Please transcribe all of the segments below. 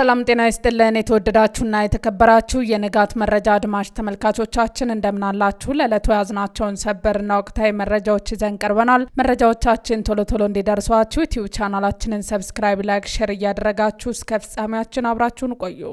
ሰላም ጤና ይስጥልን የተወደዳችሁና የተከበራችሁ የንጋት መረጃ አድማጭ ተመልካቾቻችን እንደምናላችሁ ለዕለቱ ያዝናቸውን ሰበርና ወቅታዊ መረጃዎች ይዘን ቀርበናል። መረጃዎቻችን ቶሎ እንዲደርሷችሁ ዩቲዩብ ቻናላችንን ሰብስክራይብ፣ ላይክ፣ ሼር እያደረጋችሁ እስከ ፍጻሜያችን አብራችሁን ቆዩ።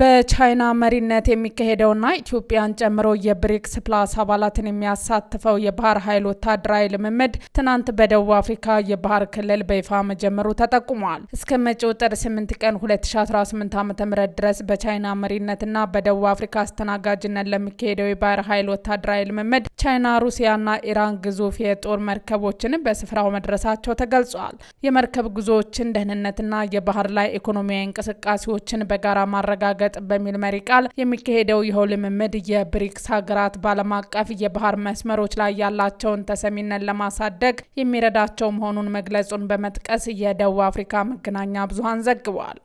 በቻይና መሪነት የሚካሄደውና ኢትዮጵያን ጨምሮ የብሪክስ ፕላስ አባላትን የሚያሳትፈው የባህር ኃይል ወታደራዊ ልምምድ ትናንት በደቡብ አፍሪካ የባህር ክልል በይፋ መጀመሩ ተጠቁሟል። እስከ መጪው ጥር 8 ቀን 2018 ዓ.ም ድረስ በቻይና መሪነትና በደቡብ አፍሪካ አስተናጋጅነት ለሚካሄደው የባህር ኃይል ወታደራዊ ልምምድ ቻይና፣ ሩሲያና ኢራን ግዙፍ የጦር መርከቦችን በስፍራው መድረሳቸው ተገልጿል። የመርከብ ጉዞዎችን ደህንነትና የባህር ላይ ኢኮኖሚያዊ እንቅስቃሴዎችን በጋራ ማረጋገጥ በሚል መሪ ቃል የሚካሄደው ይኸው ልምምድ የብሪክስ ሀገራት በዓለም አቀፍ የባህር መስመሮች ላይ ያላቸውን ተሰሚነት ለማሳደግ የሚረዳቸው መሆኑን መግለጹን በመጥቀስ የደቡብ አፍሪካ መገናኛ ብዙሃን ዘግበዋል።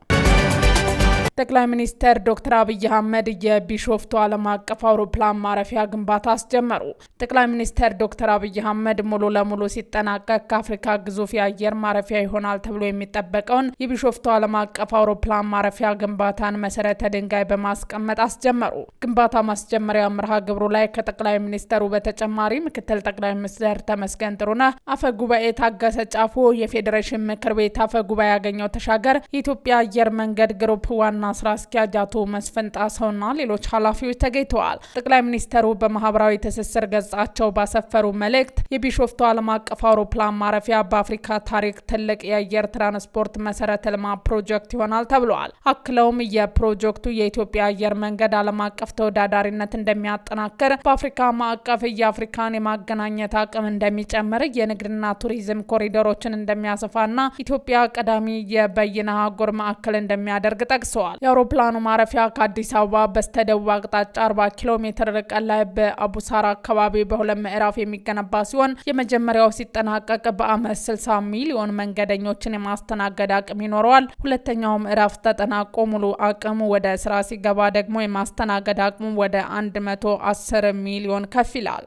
ጠቅላይ ሚኒስትር ዶክተር አብይ አህመድ የቢሾፍቱ ዓለም አቀፍ አውሮፕላን ማረፊያ ግንባታ አስጀመሩ። ጠቅላይ ሚኒስትር ዶክተር አብይ አህመድ ሙሉ ለሙሉ ሲጠናቀቅ ከአፍሪካ ግዙፍ የአየር ማረፊያ ይሆናል ተብሎ የሚጠበቀውን የቢሾፍቱ ዓለም አቀፍ አውሮፕላን ማረፊያ ግንባታን መሰረተ ድንጋይ በማስቀመጥ አስጀመሩ። ግንባታ ማስጀመሪያ መርሃ ግብሩ ላይ ከጠቅላይ ሚኒስትሩ በተጨማሪ ምክትል ጠቅላይ ሚኒስትር ተመስገን ጥሩነህ፣ አፈ ጉባኤ ታገሰ ጫፎ፣ የፌዴሬሽን ምክር ቤት አፈ ጉባኤ ያገኘው ተሻገር፣ የኢትዮጵያ አየር መንገድ ግሩፕ ዋና ስራ አስኪያጅ አቶ መስፍን ጣሰውና ሌሎች ኃላፊዎች ተገኝተዋል። ጠቅላይ ሚኒስትሩ በማህበራዊ ትስስር ገጻቸው ባሰፈሩ መልእክት የቢሾፍቱ ዓለም አቀፍ አውሮፕላን ማረፊያ በአፍሪካ ታሪክ ትልቅ የአየር ትራንስፖርት መሰረተ ልማት ፕሮጀክት ይሆናል ተብለዋል። አክለውም የፕሮጀክቱ የኢትዮጵያ አየር መንገድ ዓለም አቀፍ ተወዳዳሪነት እንደሚያጠናክር፣ በአፍሪካ ማዕቀፍ የአፍሪካን የማገናኘት አቅም እንደሚጨምር፣ የንግድና ቱሪዝም ኮሪደሮችን እንደሚያሰፋና ኢትዮጵያ ቀዳሚ የበይነ አህጉር ማዕከል እንደሚያደርግ ጠቅሰዋል። የአውሮፕላኑ ማረፊያ ከአዲስ አበባ በስተደቡብ አቅጣጫ 40 ኪሎ ሜትር ርቀት ላይ በአቡሳራ አካባቢ በሁለት ምዕራፍ የሚገነባ ሲሆን የመጀመሪያው ሲጠናቀቅ በአመት 60 ሚሊዮን መንገደኞችን የማስተናገድ አቅም ይኖረዋል። ሁለተኛው ምዕራፍ ተጠናቆ ሙሉ አቅሙ ወደ ስራ ሲገባ ደግሞ የማስተናገድ አቅሙ ወደ 110 ሚሊዮን ከፍ ይላል።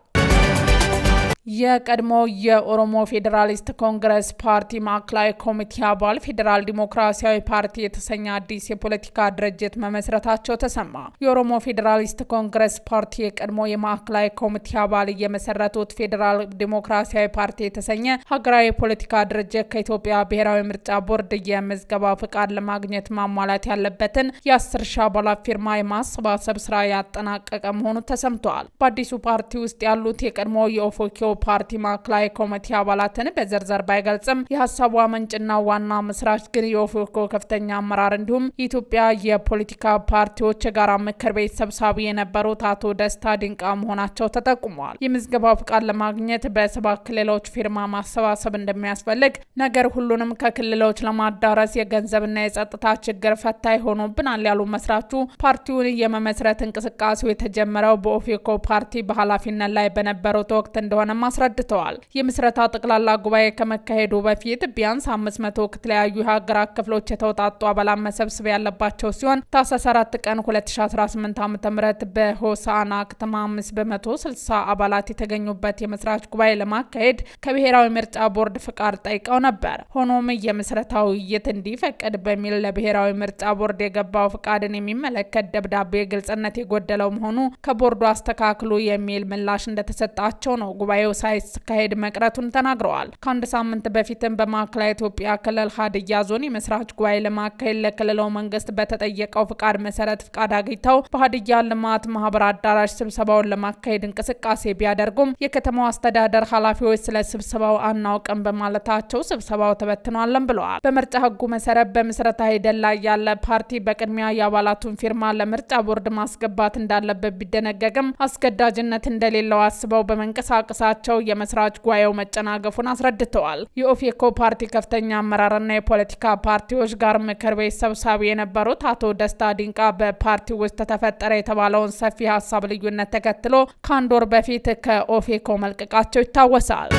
የቀድሞ የኦሮሞ ፌዴራሊስት ኮንግረስ ፓርቲ ማዕከላዊ ኮሚቴ አባል ፌዴራል ዲሞክራሲያዊ ፓርቲ የተሰኘ አዲስ የፖለቲካ ድርጅት መመስረታቸው ተሰማ። የኦሮሞ ፌዴራሊስት ኮንግረስ ፓርቲ የቀድሞ የማዕከላዊ ኮሚቴ አባል የመሰረቱት ፌዴራል ዲሞክራሲያዊ ፓርቲ የተሰኘ ሀገራዊ የፖለቲካ ድርጅት ከኢትዮጵያ ብሔራዊ ምርጫ ቦርድ የምዝገባ ፍቃድ ለማግኘት ማሟላት ያለበትን የ10 ሺህ አባላት ፊርማ የማሰባሰብ ስራ ያጠናቀቀ መሆኑ ተሰምተዋል። በአዲሱ ፓርቲ ውስጥ ያሉት የቀድሞ የኦፌኮ ፓርቲ ማዕከላዊ ኮሚቴ አባላትን በዝርዝር ባይገልጽም የሀሳቡ ምንጭና ዋና መስራች ግን የኦፌኮ ከፍተኛ አመራር እንዲሁም የኢትዮጵያ የፖለቲካ ፓርቲዎች የጋራ ምክር ቤት ሰብሳቢ የነበሩት አቶ ደስታ ዲንቃ መሆናቸው ተጠቁመዋል። የምዝገባ ፍቃድ ለማግኘት በ7 ክልሎች ፊርማ ማሰባሰብ እንደሚያስፈልግ፣ ነገር ሁሉንም ከክልሎች ለማዳረስ የገንዘብና የጸጥታ ችግር ፈታኝ ሆኖብናል ያሉ መስራቹ ፓርቲውን የመመስረት እንቅስቃሴው የተጀመረው በኦፌኮ ፓርቲ በኃላፊነት ላይ በነበሩት ወቅት እንደሆነ አስረድተዋል። የምስረታ ጠቅላላ ጉባኤ ከመካሄዱ በፊት ቢያንስ 500 ከተለያዩ የሀገራት ክፍሎች የተውጣጡ አባላት መሰብሰብ ያለባቸው ሲሆን ታህሳስ 4 ቀን 2018 ዓ.ም በሆሳና ከተማ 560 አባላት የተገኙበት የመስራች ጉባኤ ለማካሄድ ከብሔራዊ ምርጫ ቦርድ ፍቃድ ጠይቀው ነበር። ሆኖም የምስረታው ውይይት እንዲፈቀድ በሚል ለብሔራዊ ምርጫ ቦርድ የገባው ፍቃድን የሚመለከት ደብዳቤ ግልጽነት የጎደለው መሆኑ ከቦርዱ አስተካክሉ የሚል ምላሽ እንደተሰጣቸው ነው ጉባኤው ሳይካሄድ መቅረቱን ተናግረዋል። ከአንድ ሳምንት በፊትም በማዕከላዊ ኢትዮጵያ ክልል ሀዲያ ዞን የመስራች ጉባኤ ለማካሄድ ለክልሉ መንግስት በተጠየቀው ፍቃድ መሰረት ፍቃድ አግኝተው በሀዲያ ልማት ማህበር አዳራሽ ስብሰባውን ለማካሄድ እንቅስቃሴ ቢያደርጉም የከተማው አስተዳደር ኃላፊዎች ስለ ስብሰባው አናውቅም በማለታቸው ስብሰባው ተበትኗልም ብለዋል። በምርጫ ህጉ መሰረት በምስረታ ሂደት ላይ ያለ ፓርቲ በቅድሚያ የአባላቱን ፊርማ ለምርጫ ቦርድ ማስገባት እንዳለበት ቢደነገግም አስገዳጅነት እንደሌለው አስበው በመንቀሳቀሳቸው የመስራች ጉባኤው መጨናገፉን አስረድተዋል። የኦፌኮ ፓርቲ ከፍተኛ አመራርና የፖለቲካ ፓርቲዎች ጋር ምክር ቤት ሰብሳቢ የነበሩት አቶ ደስታ ዲንቃ በፓርቲ ውስጥ ተፈጠረ የተባለውን ሰፊ ሀሳብ ልዩነት ተከትሎ ከአንድ ወር በፊት ከኦፌኮ መልቀቃቸው ይታወሳል።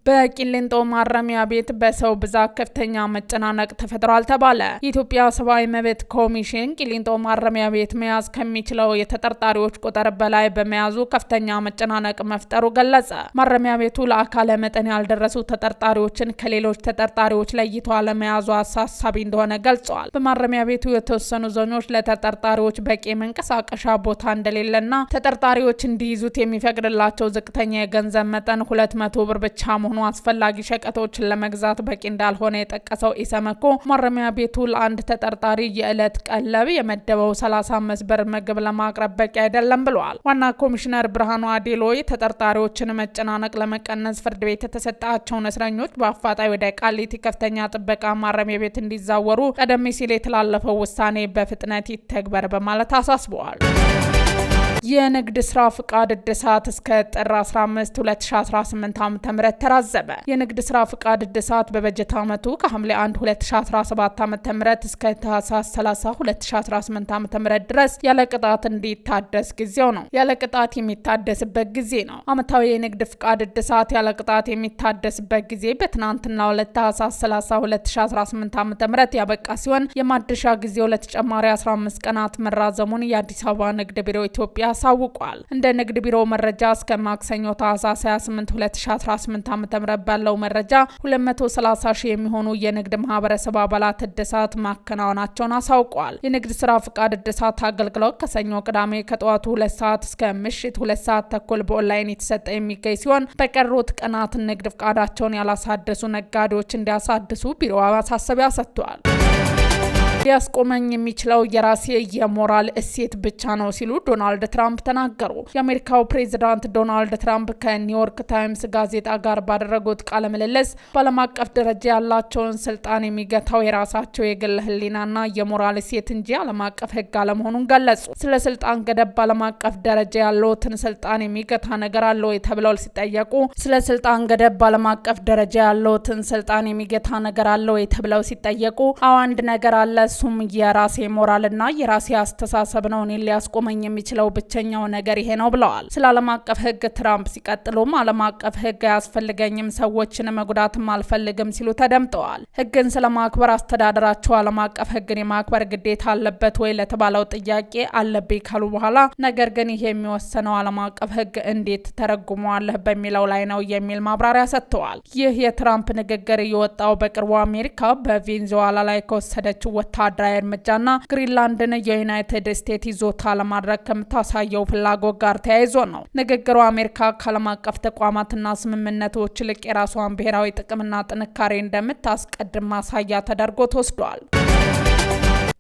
በቂሊንጦ ማረሚያ ቤት በሰው ብዛት ከፍተኛ መጨናነቅ ተፈጥሯል ተባለ። የኢትዮጵያ ሰብአዊ መብት ኮሚሽን ቂሊንጦ ማረሚያ ቤት መያዝ ከሚችለው የተጠርጣሪዎች ቁጥር በላይ በመያዙ ከፍተኛ መጨናነቅ መፍጠሩ ገለጸ። ማረሚያ ቤቱ ለአካለ መጠን ያልደረሱ ተጠርጣሪዎችን ከሌሎች ተጠርጣሪዎች ለይቶ አለመያዙ አሳሳቢ እንደሆነ ገልጸዋል። በማረሚያ ቤቱ የተወሰኑ ዞኖች ለተጠርጣሪዎች በቂ መንቀሳቀሻ ቦታ እንደሌለና ተጠርጣሪዎች እንዲይዙት የሚፈቅድላቸው ዝቅተኛ የገንዘብ መጠን 200 ብር ብቻ መሆኑ አስፈላጊ ሸቀጦችን ለመግዛት በቂ እንዳልሆነ የጠቀሰው ኢሰመኮ ማረሚያ ቤቱ ለአንድ ተጠርጣሪ የዕለት ቀለብ የመደበው 35 ብር ምግብ ለማቅረብ በቂ አይደለም ብለዋል። ዋና ኮሚሽነር ብርሃኑ አዴሎ ተጠርጣሪዎችን መጨናነቅ ለመቀነስ ፍርድ ቤት የተሰጣቸውን እስረኞች በአፋጣኝ ወደ ቃሊቲ ከፍተኛ ጥበቃ ማረሚያ ቤት እንዲዛወሩ ቀደም ሲል የተላለፈው ውሳኔ በፍጥነት ይተግበር በማለት አሳስበዋል። የንግድ ስራ ፍቃድ እድሳት እስከ ጥር 15 2018 ዓ.ም ተራዘመ። የንግድ ስራ ፍቃድ እድሳት በበጀት ዓመቱ ከሐምሌ 1 2017 ዓ.ም እስከ ታህሳስ 30 2018 ዓ.ም ድረስ ያለ ቅጣት እንዲታደስ ጊዜው ነው። ያለ ቅጣት የሚታደስበት ጊዜ ነው። ዓመታዊ የንግድ ፍቃድ እድሳት ያለ ቅጣት የሚታደስበት ጊዜ በትናንትናው ዕለት ታህሳስ 30 2018 ዓ.ም ያበቃ ሲሆን የማደሻ ጊዜው ለተጨማሪ 15 ቀናት መራዘሙን የአዲስ አበባ ንግድ ቢሮ ኢትዮጵያ አሳውቋል። እንደ ንግድ ቢሮ መረጃ እስከ ማክሰኞ ታህሳስ 28 2018 ዓ.ም ባለው መረጃ 230 ሺህ የሚሆኑ የንግድ ማህበረሰብ አባላት እድሳት ማከናወናቸውን አሳውቋል። የንግድ ስራ ፍቃድ እድሳት አገልግሎት ከሰኞ ቅዳሜ ከጠዋቱ 2 ሰዓት እስከ ምሽት 2 ሰዓት ተኩል በኦንላይን የተሰጠ የሚገኝ ሲሆን በቀሩት ቀናት ንግድ ፍቃዳቸውን ያላሳደሱ ነጋዴዎች እንዲያሳድሱ ቢሮ ማሳሰቢያ ሰጥቷል። ሊያስቆመኝ የሚችለው የራሴ የሞራል እሴት ብቻ ነው ሲሉ ዶናልድ ትራምፕ ተናገሩ። የአሜሪካው ፕሬዚዳንት ዶናልድ ትራምፕ ከኒውዮርክ ታይምስ ጋዜጣ ጋር ባደረጉት ቃለ ምልልስ በዓለም አቀፍ ደረጃ ያላቸውን ስልጣን የሚገታው የራሳቸው የግል ሕሊናና የሞራል እሴት እንጂ ዓለም አቀፍ ሕግ አለመሆኑን ገለጹ። ስለ ስልጣን ገደብ በዓለም አቀፍ ደረጃ ያለውን ስልጣን የሚገታ ነገር አለ ወይ ተብለው ሲጠየቁ ስለ ስልጣን ገደብ በዓለም አቀፍ ደረጃ ያለውን ስልጣን የሚገታ ነገር አለ ወይ ተብለው ሲጠየቁ አዎ አንድ ነገር አለ እሱም የራሴ ሞራልና የራሴ አስተሳሰብ ነው። እኔን ሊያስቆመኝ የሚችለው ብቸኛው ነገር ይሄ ነው ብለዋል። ስለ ዓለም አቀፍ ሕግ ትራምፕ ሲቀጥሉም ዓለም አቀፍ ሕግ አያስፈልገኝም፣ ሰዎችን መጉዳትም አልፈልግም ሲሉ ተደምጠዋል። ሕግን ስለማክበር አስተዳደራቸው ዓለም አቀፍ ሕግን የማክበር ግዴታ አለበት ወይ ለተባለው ጥያቄ አለብኝ ካሉ በኋላ ነገር ግን ይሄ የሚወሰነው ዓለም አቀፍ ሕግ እንዴት ተረጉመዋለህ በሚለው ላይ ነው የሚል ማብራሪያ ሰጥተዋል። ይህ የትራምፕ ንግግር የወጣው በቅርቡ አሜሪካ በቬንዙዌላ ላይ ከወሰደችው ወታደራዊ እርምጃና ግሪንላንድን የዩናይትድ ስቴትስ ይዞታ ለማድረግ ከምታሳየው ፍላጎት ጋር ተያይዞ ነው። ንግግሩ አሜሪካ ከዓለም አቀፍ ተቋማትና ስምምነቶች ይልቅ የራሷን ብሔራዊ ጥቅምና ጥንካሬ እንደምታስቀድም ማሳያ ተደርጎ ተወስዷል።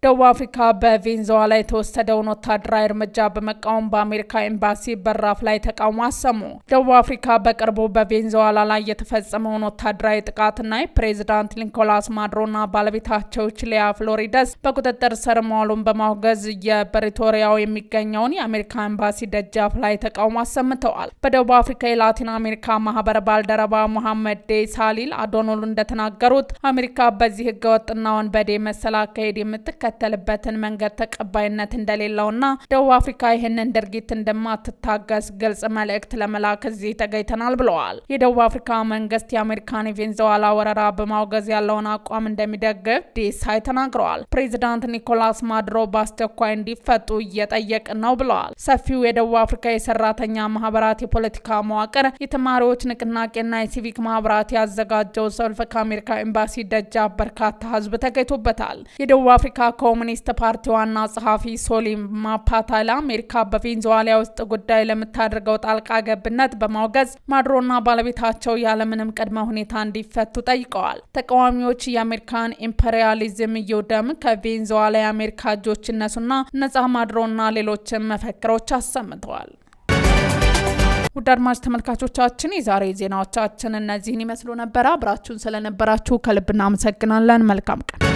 ደቡብ አፍሪካ በቬንዙዌላ የተወሰደውን ወታደራዊ እርምጃ በመቃወም በአሜሪካ ኤምባሲ በራፍ ላይ ተቃውሞ አሰሙ። ደቡብ አፍሪካ በቅርቡ በቬንዙዌላ ላይ የተፈጸመውን ወታደራዊ ጥቃትና የፕሬዚዳንት ኒኮላስ ማዱሮና ባለቤታቸው ቺሊያ ፍሎሪደስ በቁጥጥር ስር መዋሉን በማውገዝ የፕሪቶሪያው የሚገኘውን የአሜሪካ ኤምባሲ ደጃፍ ላይ ተቃውሞ አሰምተዋል። በደቡብ አፍሪካ የላቲን አሜሪካ ማህበር ባልደረባ ሙሐመድ ዴ ሳሊል አዶኖሉ እንደተናገሩት አሜሪካ በዚህ ህገወጥና ወንበዴ መሰል አካሄድ የምትከተልበትን መንገድ ተቀባይነት እንደሌለውና ደቡብ አፍሪካ ይህንን ድርጊት እንደማትታገስ ግልጽ መልእክት ለመላክ እዚህ ተገኝተናል ብለዋል። የደቡብ አፍሪካ መንግስት የአሜሪካን የቬንዙዌላ ወረራ በማውገዝ ያለውን አቋም እንደሚደግፍ ዴሳይ ተናግረዋል። ፕሬዚዳንት ኒኮላስ ማዱሮ በአስቸኳይ እንዲፈቱ እየጠየቅን ነው ብለዋል። ሰፊው የደቡብ አፍሪካ የሰራተኛ ማህበራት የፖለቲካ መዋቅር የተማሪዎች ንቅናቄና የሲቪክ ማህበራት ያዘጋጀው ሰልፍ ከአሜሪካ ኤምባሲ ደጃፍ በርካታ ህዝብ ተገኝቶበታል። የደቡብ አፍሪካ ኮሙኒስት ፓርቲ ዋና ጸሐፊ ሶሊም ማፓታላ አሜሪካ በቬንዙዌላ ውስጥ ጉዳይ ለምታደርገው ጣልቃ ገብነት በማውገዝ ማዱሮና ባለቤታቸው ያለምንም ቅድመ ሁኔታ እንዲፈቱ ጠይቀዋል። ተቃዋሚዎች የአሜሪካን ኢምፔሪያሊዝም ይውደም፣ ከቬንዙዌላ የአሜሪካ እጆች እነሱና ነጻ ማዱሮና ሌሎችም መፈክሮች አሰምተዋል። ውድ አድማጭ ተመልካቾቻችን የዛሬ ዜናዎቻችን እነዚህን ይመስሉ ነበር። አብራችሁን ስለነበራችሁ ከልብ እናመሰግናለን። መልካም ቀን።